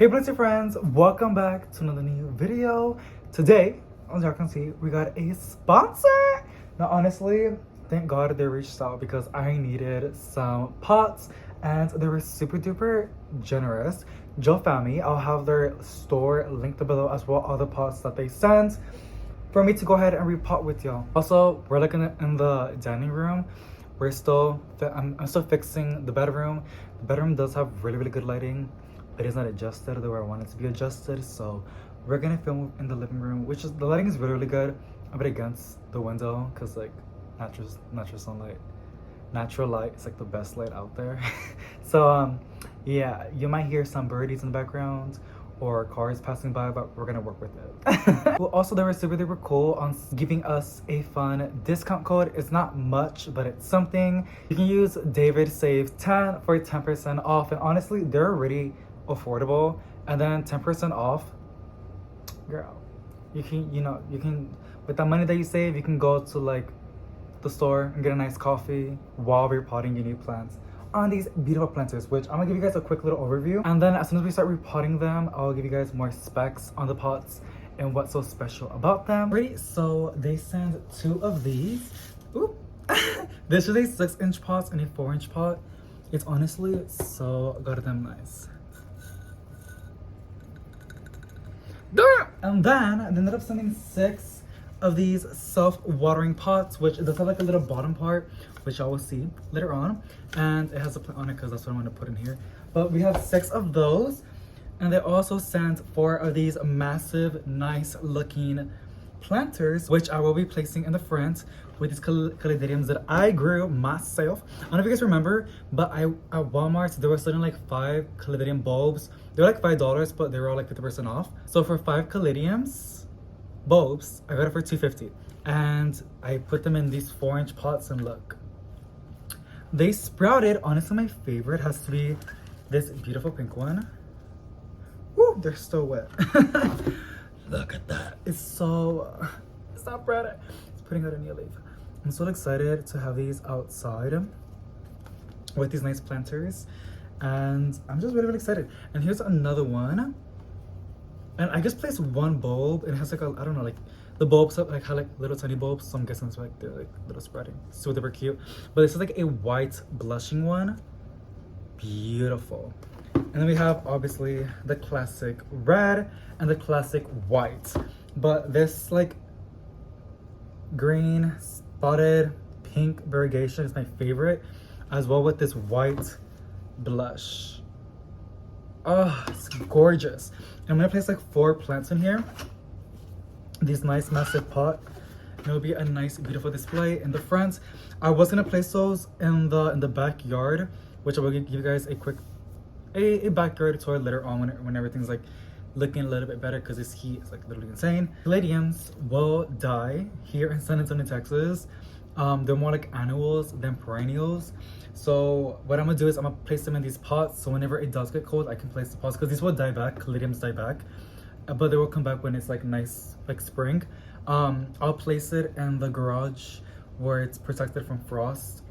Hey Blitzy friends, welcome back to another new video. Today, as y'all can see, we got a sponsor. Now honestly, thank God they reached out because I needed some pots and they were super duper generous. Joe Family, I'll have their store linked below as well, all the pots that they sent for me to go ahead and repot with y'all. Also, we're looking in the dining room. I'm still fixing the bedroom. The bedroom does have really good lighting. It is not adjusted the way I want it to be adjusted, so we're gonna film in the living room, which is the lighting is really good. A bit against the window because like natural sunlight, natural light is like the best light out there. So yeah, you might hear some birdies in the background or cars passing by, but we're gonna work with it. Well, also they were super duper cool on giving us a fun discount code. It's not much, but it's something. You can use David Save 10 for 10% off, and honestly they're already affordable, and then 10% off, girl, you can with the money that you save, you can go to like the store and get a nice coffee while repotting your new plants on these beautiful planters, which I'm gonna give you guys a quick little overview, and then as soon as we start repotting them, I'll give you guys more specs on the pots and what's so special about them. Ready? So they send 2 of these. Oop. This is a 6-inch pot and a 4-inch pot. It's honestly so goddamn nice. And then they ended up sending 6 of these self-watering pots, which does have like a little bottom part, which I will see later on, and it has a plant on it because that's what I'm going to put in here. But we have 6 of those, and they also sent 4 of these massive, nice looking planters, which I will be placing in the front with these caladiums that I grew myself. I don't know if you guys remember, but at Walmart they were selling like 5 caladium bulbs. They were like $5, but they were all like 50% off. So for 5 caladiums bulbs, I got it for $2.50, and I put them in these 4-inch pots, and look, they sprouted. Honestly, my favorite has to be this beautiful pink one. Woo, they're so wet. Look at that. It's not pretty. It's putting out a new leaf. I'm so excited to have these outside with these nice planters, and I'm just really excited. And here's another one, and I just placed 1 bulb, and it has like I don't know, like the bulbs have like little tiny bulbs, so I'm guessing it's like they're like little spreading. So they were cute. But this is like a white blushing one. Beautiful. And then we have obviously the classic red and the classic white, but this like green spotted pink variegation is my favorite, as well with this white blush. Oh, it's gorgeous. And I'm gonna place like 4 plants in here, these nice massive pot. It'll be a nice beautiful display in the front. I was gonna place those in the backyard, which I will give you guys a quick backyard tour later on when everything's like looking a little bit better, because this heat is like literally insane. Caladiums will die here in San Antonio, Texas. They're more like annuals than perennials. So what I'm gonna do is I'm gonna place them in these pots, so whenever it does get cold, I can place the pots, because these will die back. Caladiums die back, but they will come back when it's like nice, like spring. I'll place it in the garage where it's protected from frost,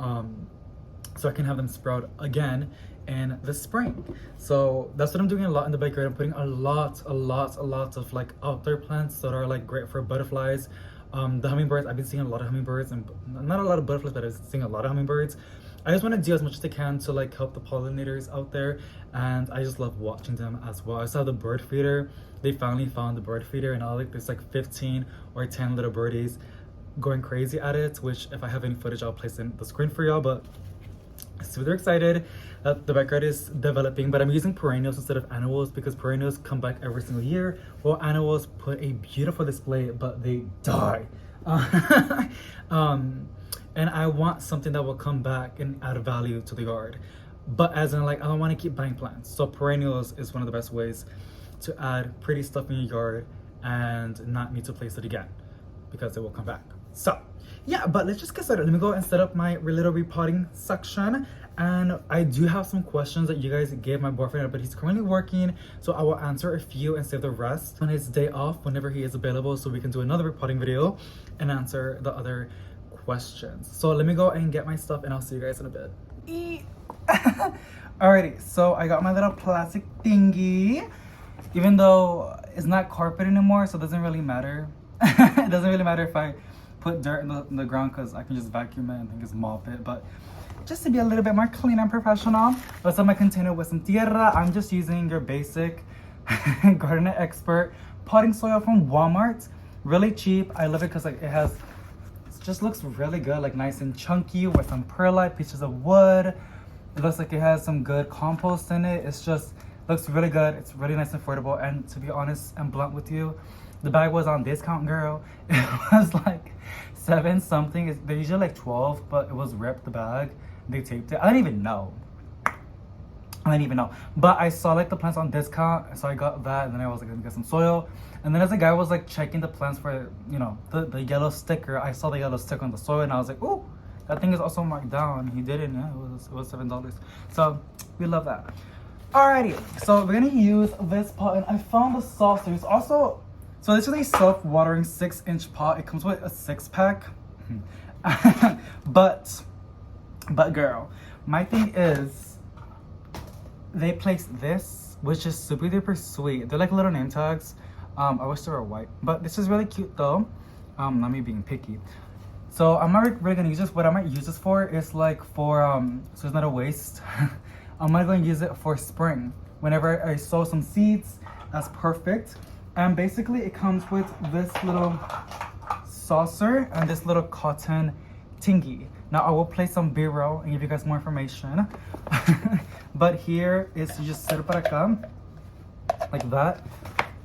so I can have them sprout again in the spring. So that's what I'm doing a lot in the backyard. I'm putting a lot of like outdoor plants that are like great for butterflies. The hummingbirds, I've been seeing a lot of hummingbirds, and not a lot of butterflies, but I've been seeing a lot of hummingbirds. I just want to do as much as I can to like help the pollinators out there, and I just love watching them as well. I saw the bird feeder. They finally found the bird feeder, and there's like 15 or 10 little birdies going crazy at it, which if I have any footage I'll place in the screen for y'all. But super excited that the backyard is developing. But I'm using perennials instead of annuals, because perennials come back every single year, while annuals put a beautiful display but they die. And I want something that will come back and add value to the yard, but as in like I don't want to keep buying plants. So perennials is one of the best ways to add pretty stuff in your yard and not need to place it again, because it will come back. So yeah, but let's just get started. Let me go and set up my little repotting section. And I do have some questions that you guys gave my boyfriend, but he's currently working, so I will answer a few and save the rest on his day off whenever he is available, so we can do another repotting video and answer the other questions. So let me go and get my stuff, and I'll see you guys in a bit. Alrighty, so I got my little plastic thingy. even though it's not carpet anymore, so it doesn't really matter. It doesn't really matter if I put dirt in the ground because I can just vacuum it and then just mop it. But just to be a little bit more clean and professional, let's have my container with some tierra. I'm just using your basic gardener expert potting soil from Walmart. Really cheap. I love it because like it just looks really good, like nice and chunky with some perlite, pieces of wood. It looks like it has some good compost in it. It's just looks really good. It's really nice and affordable. And to be honest and blunt with you, the bag was on discount, girl. It was like 7 something. They're usually like 12, but it was ripped, the bag. They taped it. I didn't even know. But I saw like the plants on discount, so I got that, and then I was like gonna get some soil. And then as the guy was like checking the plants for, you know, the yellow sticker, I saw the yellow sticker on the soil, and I was like, oh, that thing is also marked down. He did it, yeah, it was $7. So we love that. Alrighty, so we're gonna use this pot, and I found the saucer. It's also, so this is a self-watering 6-inch pot. It comes with a 6-pack. but girl, my thing is, they placed this, which is super duper sweet. They're like little name tags. I wish they were white, but this is really cute though. Not me being picky. So I'm not really gonna use this. What I might use this for is like for so it's not a waste. I'm gonna go and use it for spring. Whenever I sow some seeds, that's perfect. And basically it comes with this little saucer and this little cotton tingy. Now I will place some B-roll and give you guys more information. But here is, you just set it para acá, like that.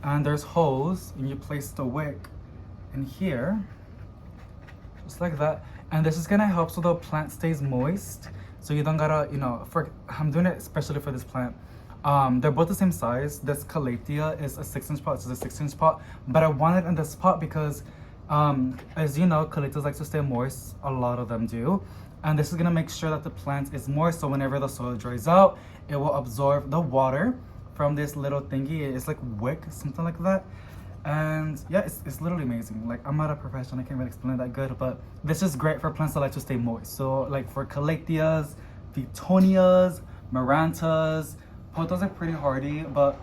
And there's holes, and you place the wick in here, just like that. And this is gonna help so the plant stays moist. So you don't gotta, you know, I'm doing it especially for this plant. They're both the same size. This calathea is a 6-inch pot, so it's a 6-inch pot. But I wanted in this pot because, as you know, calatheas like to stay moist. A lot of them do. And this is gonna make sure that the plant is moist, so whenever the soil dries out, it will absorb the water from this little thingy. It's like wick, something like that. And yeah, it's literally amazing. Like, I'm not a professional, I can't really explain it that good, but this is great for plants that like to stay moist. So like for calatheas, Vitonias, marantas, pothos are pretty hardy, but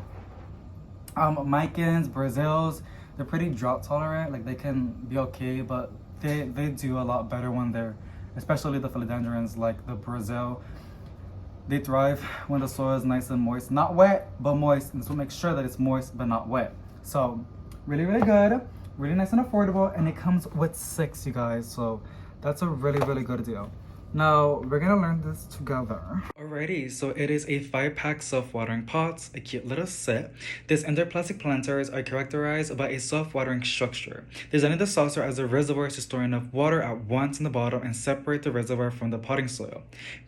micans, Brazils, they're pretty drought tolerant. Like they can be okay, but they do a lot better when they're, especially the philodendrons like the Brazil. They thrive when the soil is nice and moist, not wet but moist, and so make sure that it's moist but not wet. So really good, really nice and affordable, and it comes with 6, you guys, so that's a really good deal. Now we're gonna learn this together. Alrighty, so it is a 5-pack self-watering pot, a cute little set. These endoplastic planters are characterized by a self-watering structure. Designing the saucer as a reservoir to store enough water at once in the bottom and separate the reservoir from the potting soil.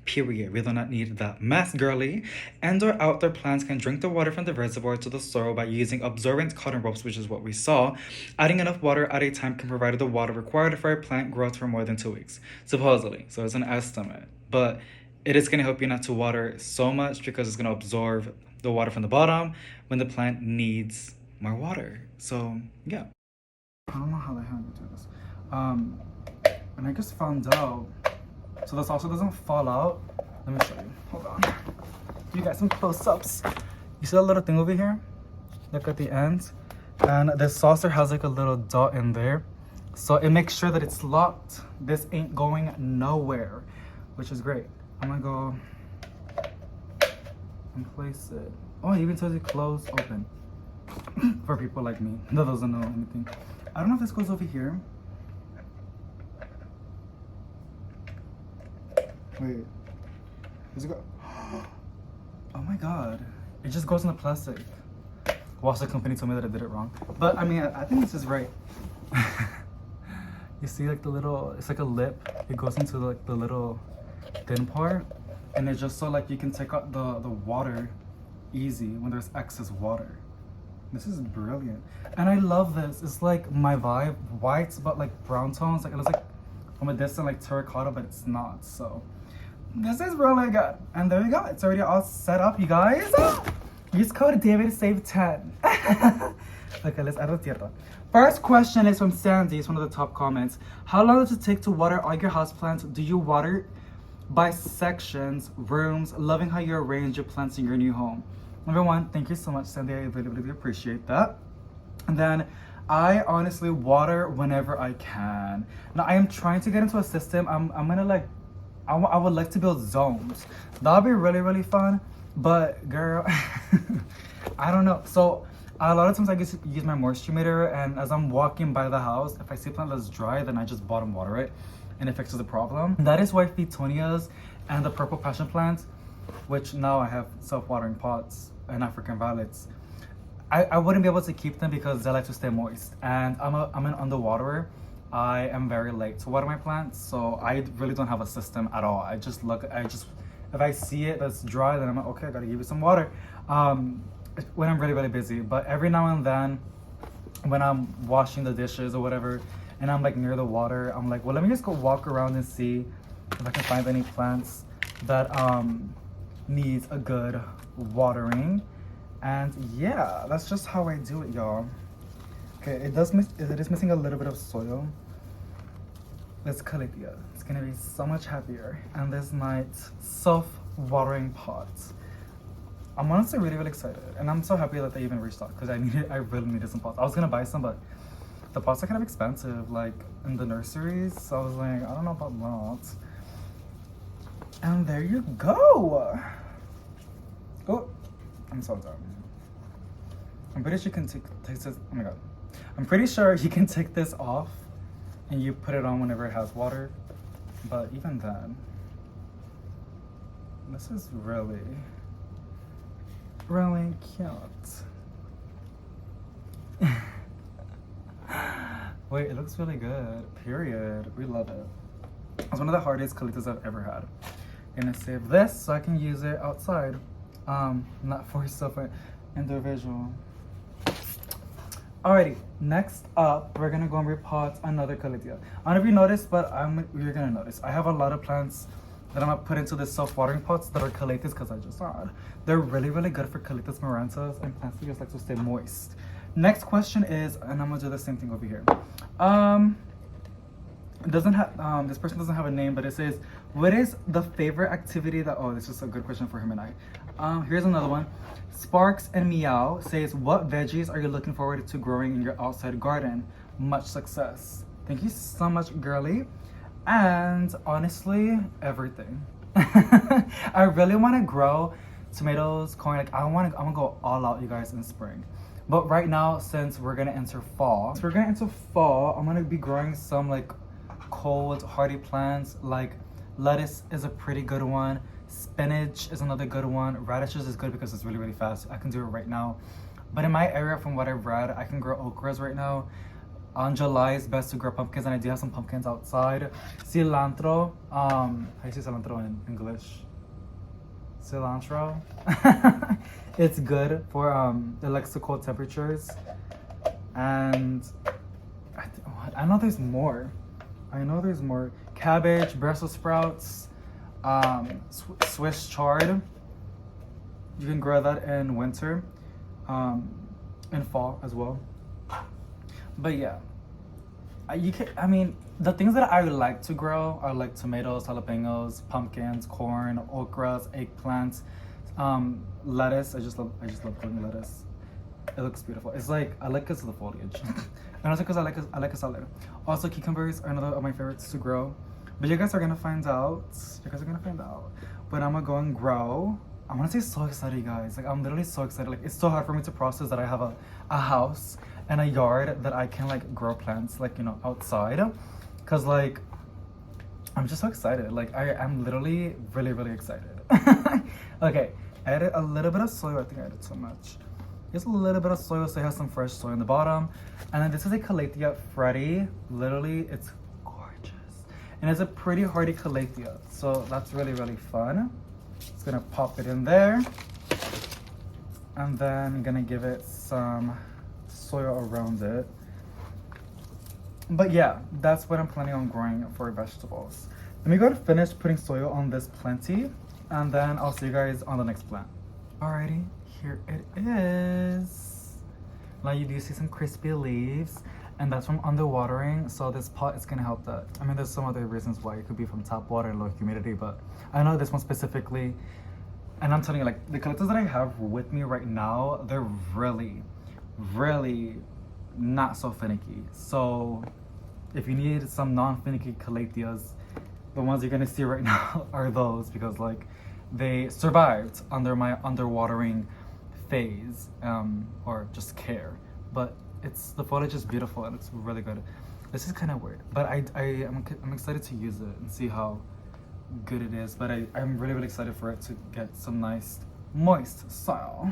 Period. We do not need that mess, girly. Indoor outdoor plants can drink the water from the reservoir to the soil by using absorbent cotton ropes, which is what we saw. Adding enough water at a time can provide the water required for a plant growth for more than 2 weeks, supposedly. So it's an estimate, but it is going to help you not to water so much because it's going to absorb the water from the bottom when the plant needs more water. So yeah, I don't know how the hell you do this. And I just found out, so this also doesn't fall out. Let me show you. Hold on. You got some close-ups. You see that little thing over here? Look at the end. And the saucer has like a little dot in there, so it makes sure that it's locked. This ain't going nowhere, which is great. I'm gonna go and place it. Oh, it even tells you close, open. For people like me that doesn't know anything. I don't know if this goes over here. Wait, does it go? Oh my god, it just goes in the plastic. Well, the company told me that I did it wrong, but I mean, I think this is right. You see like the little, it's like a lip. It goes into like the little thin part, and it's just so like you can take out the water easy when there's excess water. This is brilliant, and I love this. It's like my vibe, whites but like brown tones. Like it looks like from a distance like terracotta, but it's not. So this is really good. And there you go. It's already all set up, you guys. Use code David to save 10. Okay, let's add the tierra. First question is from Sandy. It's one of the top comments. How long does it take to water all your houseplants? Do you water by sections, rooms? Loving how you arrange your plants in your new home. Number one, thank you so much, Sandy. I really, really appreciate that. And then I honestly water whenever I can. Now I am trying to get into a system. I'm gonna like, I would like to build zones. That'll be really, really fun. But girl, I don't know. So a lot of times I just use my moisture meter, and as I'm walking by the house, if I see a plant that's dry, then I just bottom water it, and it fixes the problem. That is why Phetonias and the purple passion plants, which now I have self-watering pots, and African violets, I wouldn't be able to keep them because they like to stay moist, and I'm an underwaterer. I am very late to water my plants, so I really don't have a system at all. If I see it that's dry, then I'm like, okay, I gotta give it some water. When I'm really, really busy. But every now and then, when I'm washing the dishes or whatever, and I'm like near the water, I'm like, well, let me just go walk around and see if I can find any plants that needs a good watering. And yeah, that's just how I do it, y'all. Okay, it is missing a little bit of soil. Let's calathea. It's gonna be so much happier. And this nice self-watering pot. I'm honestly really, really excited, and I'm so happy that they even reached out because I really needed some pots. I was gonna buy some, but the pots are kind of expensive, like in the nurseries. So I was like, I don't know about that. And there you go. Oh, I'm so done. I'm pretty sure you can take this. Oh my god, I'm pretty sure you can take this off, and you put it on whenever it has water. But even then, this is really cute. Wait, it looks really good. Period. We love it. It's one of the hardest calatheas I've ever had. I'm gonna save this so I can use it outside. Not for yourself individual. Alrighty, next up, we're gonna go and repot another calathea. I don't know if you noticed, but you're gonna notice. I have a lot of plants that I'm gonna put into the self-watering pots that are calatheas because I just saw it. They're really, really good for calatheas, marantas, and plants that just like to stay moist. Next question is, and I'm gonna do the same thing over here. It doesn't have, this person doesn't have a name, but it says, what is the favorite activity that, oh, this is a good question for him and I. Here's another one. Sparks and Meow says, what veggies are you looking forward to growing in your outside garden? Much success. Thank you so much, girly. And honestly, everything. I really want to grow tomatoes, corn. Like I'm gonna go all out, you guys, in spring. But right now, since we're gonna enter fall, I'm gonna be growing some like cold, hardy plants. Like lettuce is a pretty good one. Spinach is another good one. Radishes is good because it's really, really fast. I can do it right now. But in my area, from what I've read, I can grow okras right now. On July is best to grow pumpkins, and I do have some pumpkins outside. Cilantro, how do you say cilantro in English? Cilantro. It's good for it likes the cold temperatures. And I know there's more. Cabbage, Brussels sprouts, Swiss chard. You can grow that in winter, in fall as well. But yeah, the things that I would like to grow are like tomatoes, jalapenos, pumpkins, corn, okras, eggplants, lettuce. I just love growing lettuce. It looks beautiful. It's like, I like because of the foliage. And also because I like a salad. Also, cucumbers are another of my favorites to grow. But you guys are gonna find out. But I'm gonna go and grow. I want to say so excited, you guys. Like, I'm literally so excited. Like, it's so hard for me to process that I have a house and a yard that I can like grow plants, like, you know, outside. Cause like, I'm just so excited. Like, I'm literally really, really excited. Okay, I added a little bit of soil. I think I added too much. Just a little bit of soil so it has some fresh soil in the bottom. And then this is a calathea Freddy. Literally, it's gorgeous. And it's a pretty hardy calathea. So that's really, really fun. Just gonna pop it in there. And then I'm gonna give it some soil around it. But yeah, that's what I'm planning on growing for vegetables. Let me go and finish putting soil on this plenty, and then I'll see you guys on the next plant. Alrighty, here it is. Now you do see some crispy leaves, and that's from underwatering, so this pot is gonna help that. I mean, there's some other reasons why. It could be from tap water and low humidity, but I know this one specifically And I'm telling you, like, the calatheas that I have with me right now, they're really, really not so finicky. So if you need some non-finicky calatheas, the ones you're gonna see right now are those, because like they survived under my underwatering phase, or just care. But the foliage is beautiful and it's really good. This is kind of weird, but I'm excited to use it and see how good it is. But I'm really, really excited for it to get some nice moist soil.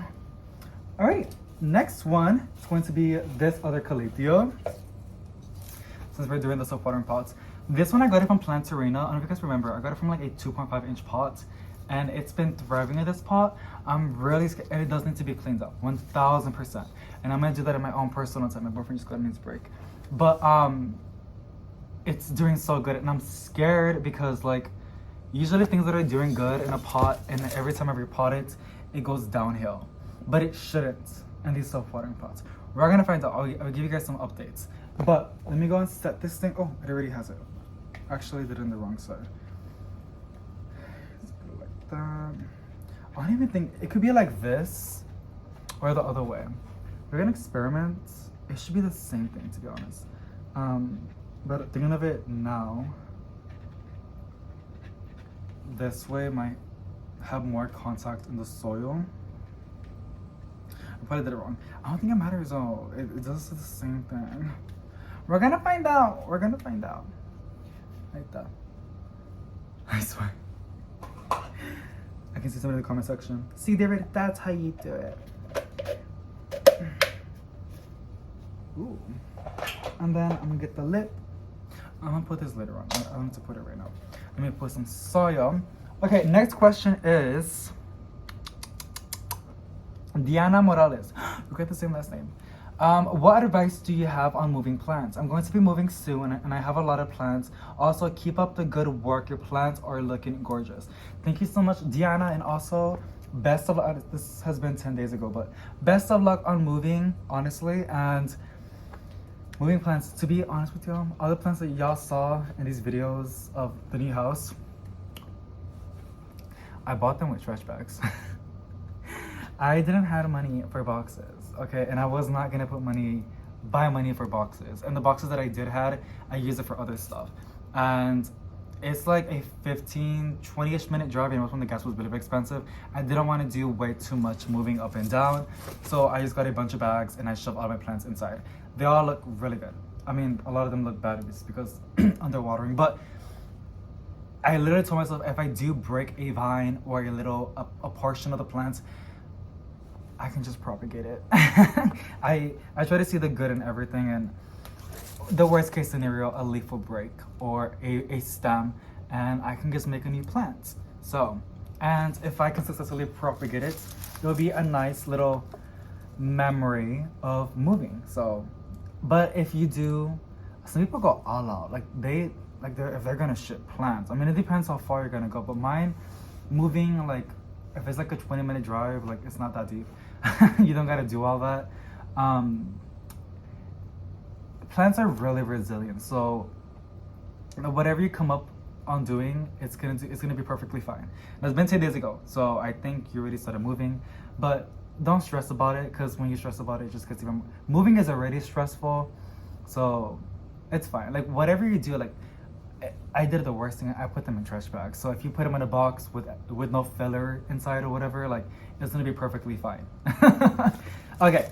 All right, next one is going to be this other calathea. Since we're doing the soap watering pots, this one I got it from Plantarina. I don't know if you guys remember. I got it from like a 2.5-inch pot, and it's been thriving in this pot. I'm really scared, and it does need to be cleaned up 1000%. And I'm gonna do that in my own personal time. My boyfriend just got a needs break, but it's doing so good, and I'm scared because like usually things that are doing good in a pot, and every time I repot it, it goes downhill. But it shouldn't in these soap watering pots. We're gonna find out. I'll give you guys some updates. But let me go and set this thing. Oh, it already has it. Actually, I did it on the wrong side. Let's go like that. I don't even think it could be like this or the other way. We're gonna experiment. It should be the same thing, to be honest. But thinking of it now, this way might have more contact in the soil. I probably did it wrong. I don't think it matters though. It does the same thing. We're gonna find out. We're gonna find out. Like that. I swear. I can see someone in the comment section. See, David, that's how you do it. Ooh. And then I'm gonna get the lip. I'm gonna put this later on. I don't need to put it right now. Let me put some soil. Okay, next question is Diana Morales. We got the same last name. What advice do you have on moving plants? I'm going to be moving soon and I have a lot of plants. Also, keep up the good work. Your plants are looking gorgeous. Thank you so much, Diana, and also best of luck. This has been 10 days ago, but best of luck on moving, honestly, and moving plants. To be honest with y'all, all the plants that y'all saw in these videos of the new house, I bought them with trash bags. I didn't have money for boxes, okay? And I was not gonna buy money for boxes. And the boxes that I did had, I used it for other stuff. And it's like a 20-ish minute drive, and it was when the gas was really expensive. I didn't want to do way too much moving up and down. So I just got a bunch of bags and I shoved all my plants inside. They all look really good. I mean, a lot of them look bad because underwatering, but I literally told myself if I do break a vine or a portion of the plants, I can just propagate it. I try to see the good in everything, and the worst case scenario, a leaf will break or a stem, and I can just make a new plant. So, and if I can successfully propagate it, it'll be a nice little memory of moving. So, but if you do, some people go all out, if they're gonna ship plants. I mean, it depends how far you're gonna go, but mine, moving, like, if it's like a 20-minute drive, like, it's not that deep. You don't gotta do all that. Plants are really resilient, so whatever you come up on doing, it's gonna be perfectly fine. Now, it's been 10 days ago, so I think you already started moving, but don't stress about it, because when you stress about it, it just gets even. Moving is already stressful, so it's fine. Like, whatever you do, like, I did the worst thing. I put them in trash bags. So if you put them in a box with no filler inside or whatever, like, it's gonna be perfectly fine. Okay,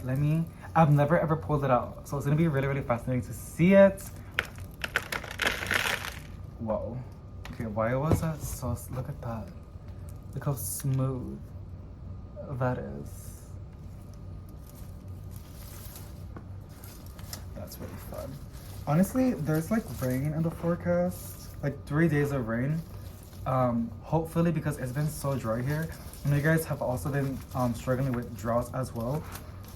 I've never ever pulled it out, so it's gonna be really, really fascinating to see it. Whoa. Okay, why was that so? Look at that. Look how smooth that is. That's really fun. Honestly, there's like rain in the forecast, like 3 days of rain. Hopefully, because it's been so dry here, and you guys have also been struggling with droughts as well.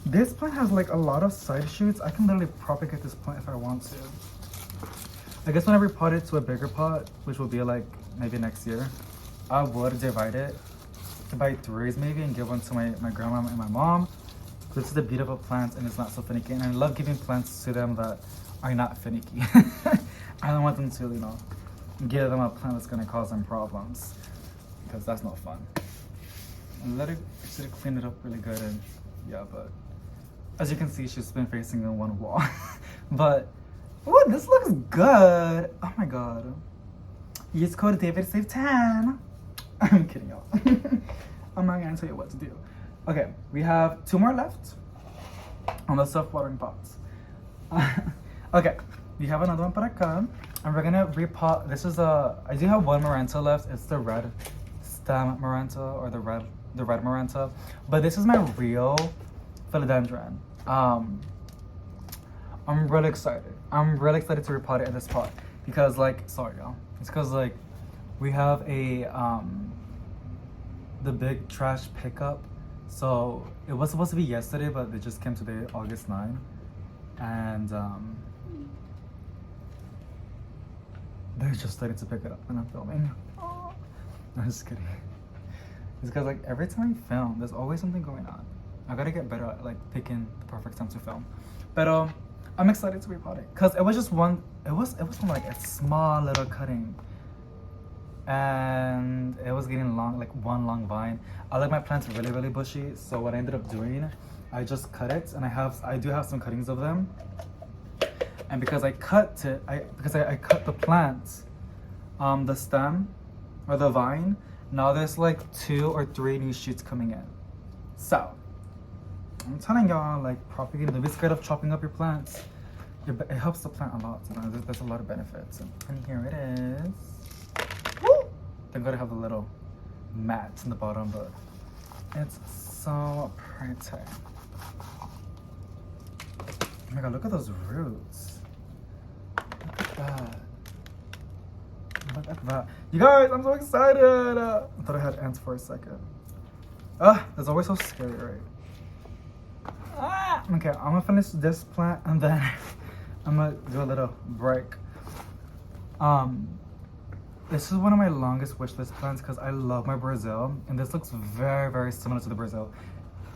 This plant has like a lot of side shoots. I can literally propagate this plant if I want to. I guess when I repot it to a bigger pot, which will be like maybe next year, I would divide it by 3s maybe and give one to my grandma and my mom. This is the beautiful plants and it's not so finicky, and I love giving plants to them that are not finicky. I don't want them to, give them a plant that's gonna cause them problems, because that's no fun. and let it should clean it up really good. And yeah, but as you can see, she's been facing in one wall. But oh, this looks good. Oh my god. Use code David save 10. I'm kidding, y'all. I'm not gonna tell you what to do. Okay, we have 2 more left on the self-watering pots. Okay, we have another one para acá, and we're gonna repot. This is I do have one maranta left. It's the red stem maranta, or the red maranta. But this is my real philodendron. I'm really excited. I'm really excited to repot it in this pot because, like, sorry y'all. It's because, like, we have a the big trash pickup. So it was supposed to be yesterday, but it just came today, August 9. And they're just starting to pick it up and I'm filming. Oh. I'm just kidding. It's because, like, every time I film, there's always something going on. I gotta get better at, like, picking the perfect time to film. But I'm excited to repot it because it was just one. It was from, like, a small little cutting, and it was getting long, like one long vine. I like my plants really bushy, so what I ended up doing, I just cut it, and I do have some cuttings of them. And because I cut it, I cut the plant, the stem or the vine. Now there's like 2 or 3 new shoots coming in. So I'm telling y'all, like, propagating. Don't be scared of chopping up your plants. It helps the plant a lot. You know, there's a lot of benefits. And here it is. Woo! Thank God I have the little mats in the bottom, but it's so pretty. Oh my God, look at those roots. Look at that. Look at that. You guys, I'm so excited. I thought I had ants for a second. That's always so scary, right? Okay, I'm gonna finish this plant and then I'm gonna do a little break. This is one of my longest wish list plants because I love my Brazil, and this looks very similar to the Brazil.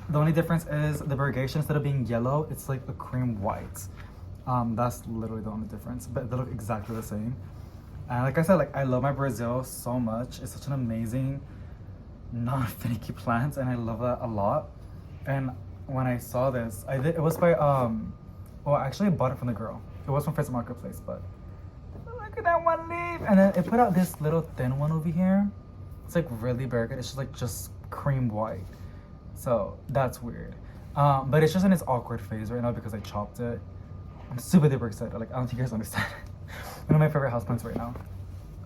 The only difference is the variegation, instead of being yellow, it's like a cream white. That's literally the only difference, but they look exactly the same. And like I said, like, I love my Brazil so much. It's such an amazing, non-finicky plant, and I love that a lot. And when I saw this, it was by well, actually I bought it from the girl. It was from Facebook Marketplace, but look at that one leaf. And then it put out this little thin one over here. It's like really very good. It's just like cream white. So that's weird. But it's just in its awkward phase right now because I chopped it. I'm super duper excited. Like, I don't think you guys understand. One of my favorite houseplants right now.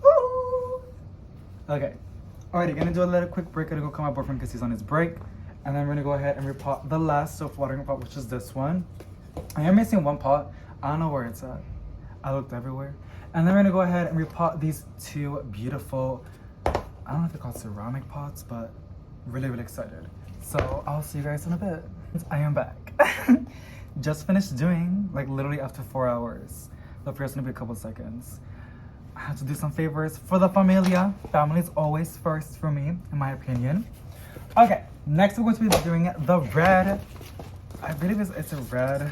Ooh. Okay. Alrighty, gonna do a little quick break. Gonna go call my boyfriend because he's on his break. And then we're gonna go ahead and repot the last self-watering pot, which is this one. I am missing one pot. I don't know where it's at. I looked everywhere. And then we're gonna go ahead and repot these 2 beautiful, I don't know if they're called ceramic pots, but really excited. So I'll see you guys in a bit. I am back. Just finished doing, like, literally after 4 hours. The first gonna be a couple seconds. I have to do some favors for the familia. Family is always first for me, in my opinion. Okay, next we're going to be doing the red. I believe it's a red.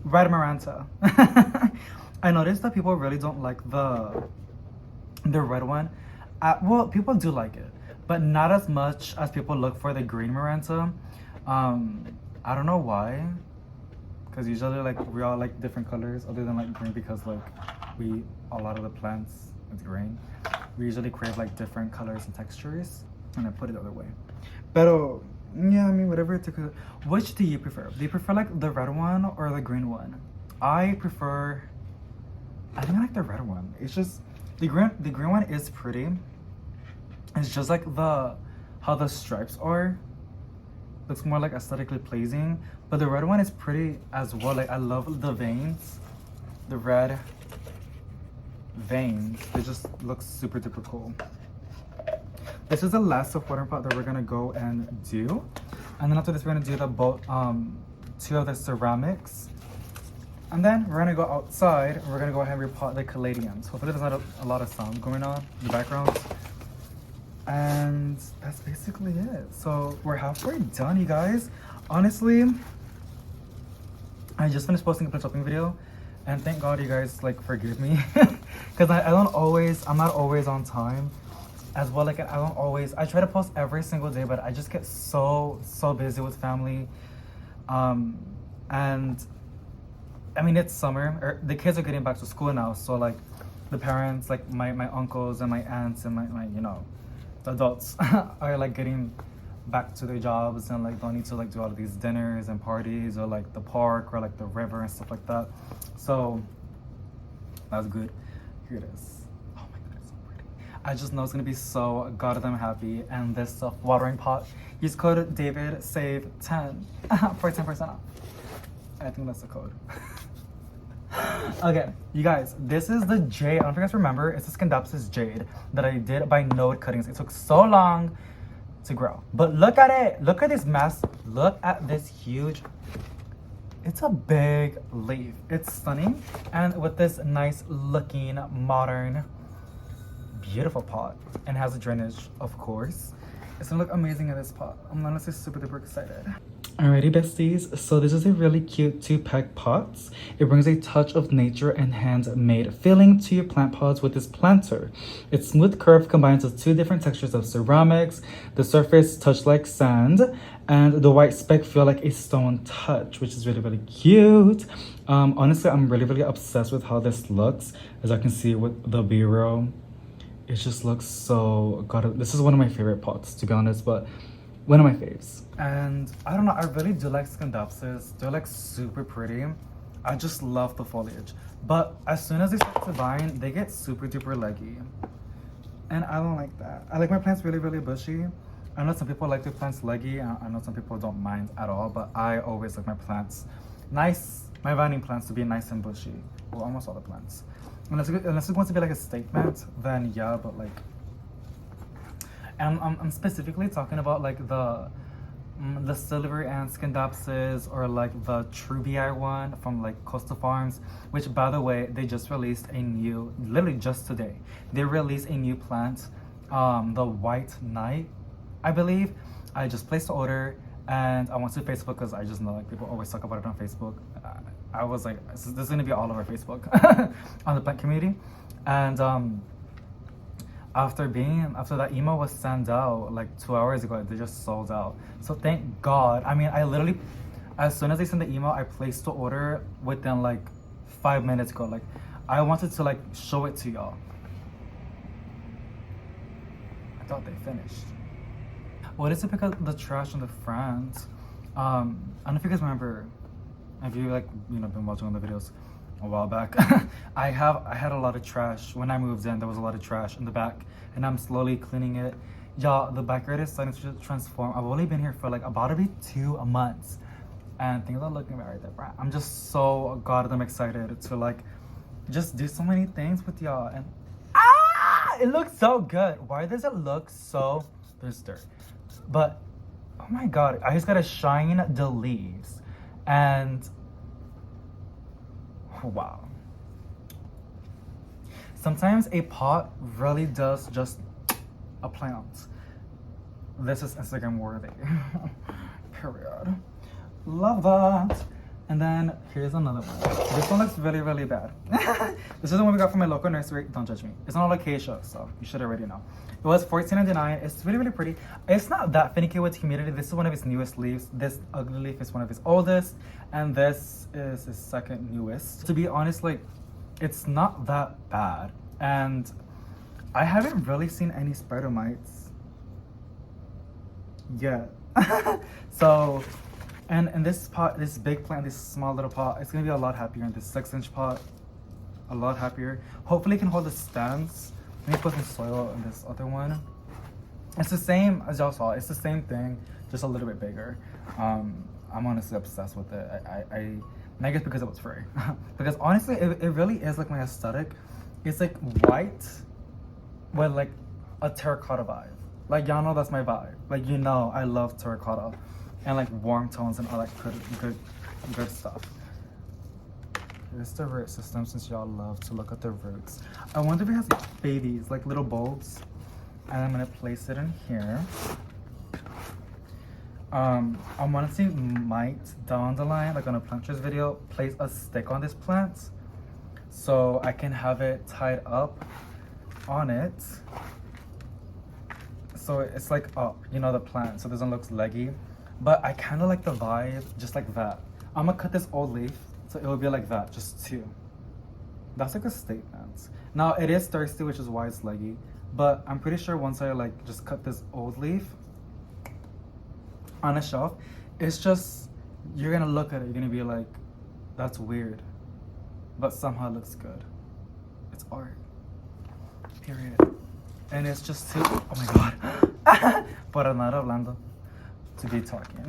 Red maranta. I noticed that people really don't like the red one. Well, people do like it, but not as much as people look for the green maranta. I don't know why, because usually, like, we all like different colors other than, like, green, because, like, a lot of the plants, it's green. We usually crave, like, different colors and textures, and I put it the other way. But yeah, I mean, whatever it took. Which do you prefer? Do you prefer, like, the red one or the green one? I think I like the red one. It's just the green one is pretty. It's just like how the stripes are. Looks more like aesthetically pleasing. But the red one is pretty as well. Like, I love the veins. The red veins. They just look super duper cool. This is the last self-watering pot that we're gonna go and do. And then after this, we're gonna do the 2 of the ceramics. And then we're gonna go outside and we're gonna go ahead and repot the caladiums. Hopefully there's not a lot of sound going on in the background. And that's basically it. So we're halfway done, you guys. Honestly, I just finished posting a plant shopping video, and thank God you guys, like, forgive me. Because I'm not always on time. as well. Like I don't always, I try to post every single day, but I just get so busy with family. And I mean, it's summer, the kids are getting back to school now, so like the parents, like my uncles and my aunts and my you know, the adults are like getting back to their jobs and like don't need to like do all of these dinners and parties or like the park or like the river and stuff like that. So that's good. Here it is. Oh my god, it's so pretty. I just know it's gonna be so goddamn happy. And this watering pot, use code David save 10 for 10% off. I think that's the code. Okay, you guys, this is the jade. I don't know if you guys remember. It's the Scindapsus jade that I did by node cuttings. It took so long to grow, but look at it. Look at this mess. Look at this huge. It's a big leaf. It's stunning, and with this nice looking modern, beautiful pot, and has a drainage, of course. It's gonna look amazing in this pot. I'm honestly super duper excited. Alrighty besties, so this is a really cute 2-pack pot. It brings a touch of nature and handmade feeling to your plant pots with this planter. Its smooth curve combines with 2 different textures of ceramics. The surface touch like sand, and the white speck feel like a stone touch, which is really cute. Honestly, I'm really obsessed with how this looks. As I can see with the B-roll, it just looks so god. This is one of my favorite pots, to be honest, but one of my faves. And I don't know, I really do like Scindapsus. They're like super pretty. I just love the foliage. But as soon as they start to vine, they get super duper leggy. And I don't like that. I like my plants really bushy. I know some people like their plants leggy. I know some people don't mind at all, but I always like my plants nice, my vining plants to be nice and bushy. Well, almost all the plants. Unless it's going to be like a statement, then yeah, but like, and I'm specifically talking about like the Silver and Scindapsus, or like the Trubii one from like Coastal Farms, which by the way, they just released a new, literally just today, they released a new plant, the White Knight, I believe. I just placed the order and I went to Facebook because I just know like people always talk about it on Facebook. I was like, this is gonna be all over Facebook on the plant community. And after that email was sent out like 2 hours ago, they just sold out. So thank God. I mean, I literally, as soon as they sent the email, I placed the order within like 5 minutes ago. Like, I wanted to like show it to y'all. I thought they finished. What is it because the trash in the front? I don't know if you guys remember, if you like, you know, been watching on the videos a while back. I had a lot of trash when I moved in. There was a lot of trash in the back, and I'm slowly cleaning it. Y'all, the backyard is starting to transform. I've only been here for like about to be 2 months, and things are looking right there. I'm just so goddamn excited to like just do so many things with y'all. And it looks so good. Why does it look so, there's dirt, but oh my god, I just gotta shine the leaves. And wow, sometimes a pot really does just a plant. This is Instagram worthy. Period. Love that. And then here's another one. This one looks really bad. This is the one we got from my local nursery. Don't judge me. It's on alocasia, so you should already know. It was $14.99. It's really pretty. It's not that finicky with humidity. This is one of its newest leaves. This ugly leaf is one of its oldest, and this is his second newest. To be honest, like, it's not that bad, and I haven't really seen any spider mites yet. So, and in this pot, this big plant, this small little pot, it's gonna be a lot happier in this 6-inch pot. A lot happier. Hopefully it can hold the stems. Let me put some soil in this other one. It's the same as y'all saw. It's the same thing, just a little bit bigger. I'm honestly obsessed with it. I guess because it was free. Because honestly, it really is like my aesthetic. It's like white with like a terracotta vibe. Like, y'all know that's my vibe. Like, you know I love terracotta and like warm tones and all that good stuff. Here's the root system, since y'all love to look at the roots. I wonder if it has babies, like little bulbs. And I'm gonna place it in here. I want to might down the line, like on a planters video, place a stick on this plant so I can have it tied up on it. so it's like you know, the plant, so it doesn't look leggy, but I kind of like the vibe just like that. I'm gonna cut this old leaf so it will be like that, just two. That's like a statement. Now it is thirsty, which is why it's leggy, but I'm pretty sure once I like just cut this old leaf on a shelf, it's just, you're gonna look at it, you're gonna be like, that's weird, but somehow it looks good. It's art, period. And it's just too, oh my god, para nada hablando, to be talking.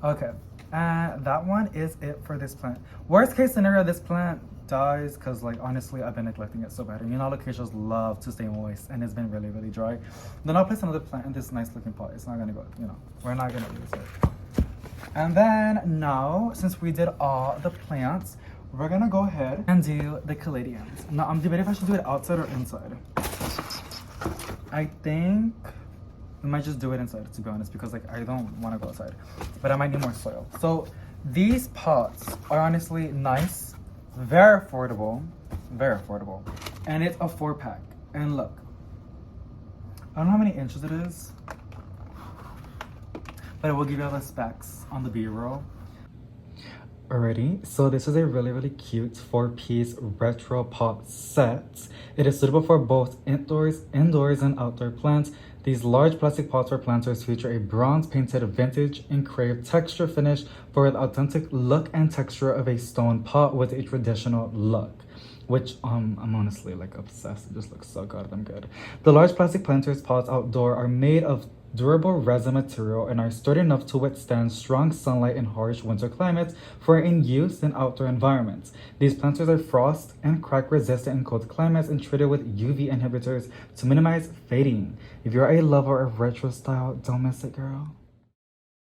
Okay, that one is it for this plant. Worst case scenario, this plant dies because, like, honestly, I've been neglecting it so bad. And you know, alocasias love to stay moist, and it's been really, really dry. Then I'll place another plant in this nice looking pot. It's not gonna go, you know, we're not gonna use it. And then now, since we did all the plants, we're gonna go ahead and do the caladiums. Now I'm debating if I should do it outside or inside. I think we might just do it inside, to be honest, because like I don't want to go outside, but I might need more soil. So these pots are honestly nice, very affordable, and it's a 4-pack. And look, I don't know how many inches it is, but I will give you all the specs on the B-roll. Alrighty, so this is a really, really cute 4-piece retro pot set. It is suitable for both indoors and outdoor plants. These large plastic pots for planters feature a bronze painted vintage engraved texture finish for the authentic look and texture of a stone pot with a traditional look, which I'm honestly like obsessed. It just looks so goddamn good. The large plastic planters pots outdoor are made of durable resin material and are sturdy enough to withstand strong sunlight in harsh winter climates for in use in outdoor environments. These planters are frost and crack resistant in cold climates and treated with UV inhibitors to minimize fading. If you're a lover of retro style, don't miss it, girl.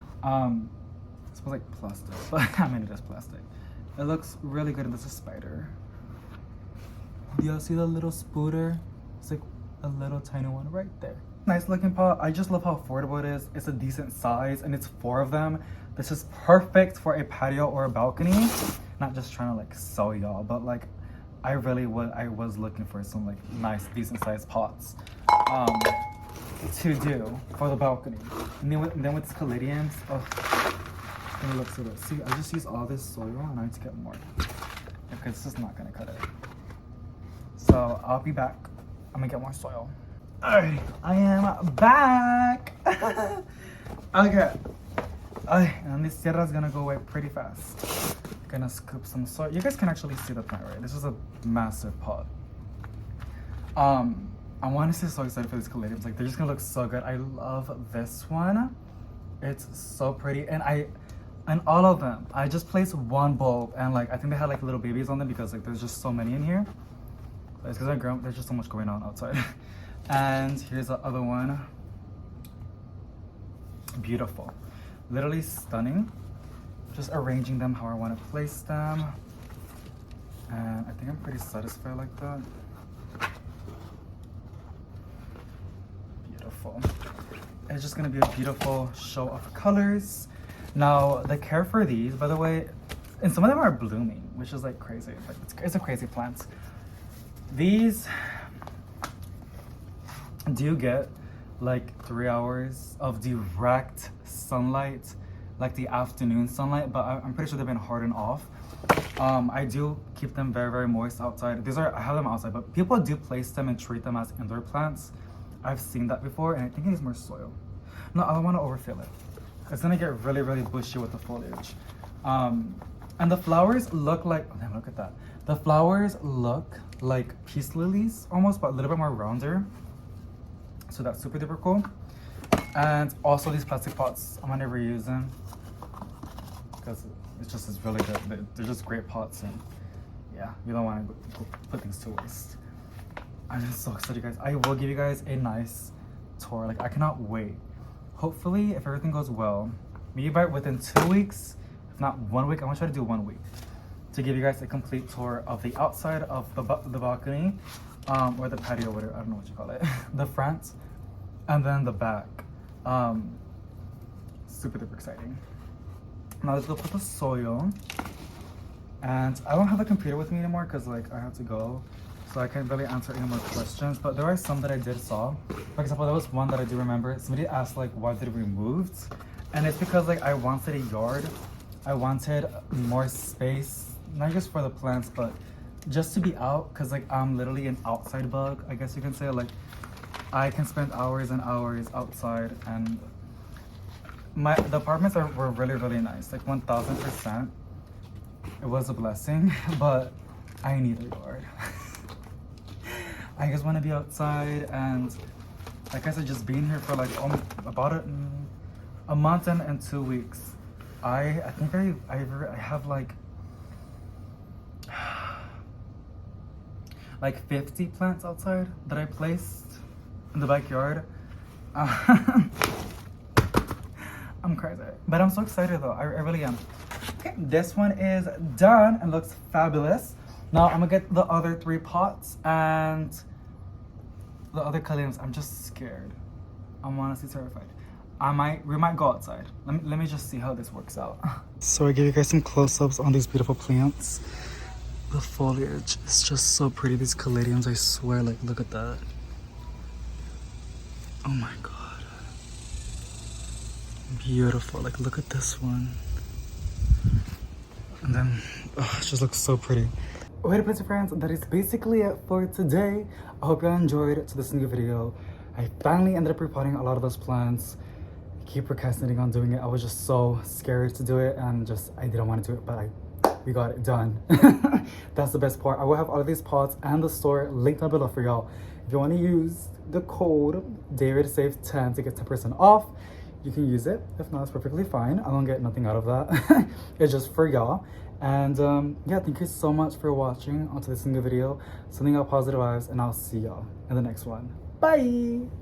It smells like plastic, but I mean, it is plastic. It looks really good, and this is a spider. Do y'all see the little spooter? It's like a little tiny one right there. Nice looking pot. I just love how affordable it is. It's a decent size, and it's 4 of them. This is perfect for a patio or a balcony. Not just trying to like sell y'all, but like I was looking for some like nice decent sized pots to do for the balcony. And then with this caladiums, oh, it looks so good. See, I just used all this soil and I need to get more because this is not gonna cut it. So I'll be back. I'm gonna get more soil. Alright, I am back. Okay. And this tierra is gonna go away pretty fast. Gonna scoop some soil. You guys can actually see the plant, right? This is a massive pot. I'm honestly so excited for these caladiums. Like, they're just gonna look so good. I love this one. It's so pretty, and all of them, I just placed one bulb, and like I think they had like little babies on them because like there's just so many in here. It's because there's just so much going on outside. And here's the other one. Beautiful, literally stunning. Just arranging them how I want to place them, and I think I'm pretty satisfied like that. Beautiful. It's just gonna be a beautiful show of colors. Now the care for these, by the way, and some of them are blooming, which is like crazy. Like it's a crazy plant. These do get like 3 hours of direct sunlight, like the afternoon sunlight, but I'm pretty sure they've been hardened off. I do keep them very, very moist outside. I have them outside, but people do place them and treat them as indoor plants. I've seen that before, and I think it needs more soil. No, I don't want to overfill it. It's gonna get really, really bushy with the foliage. And the flowers look like, oh damn, look at that. The flowers look like peace lilies almost, but a little bit more rounder. So that's super duper cool. And also these plastic pots, I'm gonna reuse them because it's really good. They're just great pots, and yeah, you don't want to put things to waste. I'm just so excited, guys. I will give you guys a nice tour. Like, I cannot wait. Hopefully, if everything goes well, maybe by within 2 weeks, if not 1 week, I'm gonna try to do 1 week to give you guys a complete tour of the outside of the balcony, or the patio, whatever, I don't know what you call it, the front, and then the back. Super duper exciting. Now let's go put the soil. And I don't have the computer with me anymore because like I have to go. so I can't really answer any more questions. But there are some that I did saw. For example, there was one that I do remember. Somebody asked like, why did we move? And it's because like I wanted a yard. I wanted more space, not just for the plants, but just to be out. Cause like I'm literally an outside bug, I guess you can say. Like I can spend hours and hours outside, and the apartments were really, really nice. Like 1000%. It was a blessing, but I need a yard. I just want to be outside, and like I said, just being here for like about a month and 2 weeks. I think I have like 50 plants outside that I placed in the backyard. I'm crazy, but I'm so excited though. I really am. Okay, this one is done and looks fabulous. Now I'm gonna get the other 3 pots and the other caladiums. I'm just scared. I'm honestly terrified. We might go outside. Let me just see how this works out. So I give you guys some close-ups on these beautiful plants. The foliage is just so pretty. These caladiums, I swear, like look at that. Oh my god. Beautiful. Like look at this one. And then it just looks so pretty. Alright, Plants friends, that is basically it for today. I hope you enjoyed this new video. I finally ended up repotting a lot of those plants. I keep procrastinating on doing it. I was just so scared to do it, and I didn't want to do it, but we got it done. That's the best part. I will have all of these pots and the store linked down below for y'all. If you want to use the code DAVIDSAVE10 to get 10% off, you can use it. If not, it's perfectly fine. I don't get nothing out of that. It's just for y'all. And yeah, thank you so much for watching onto this new video. Sending out positive vibes, and I'll see y'all in the next one. Bye!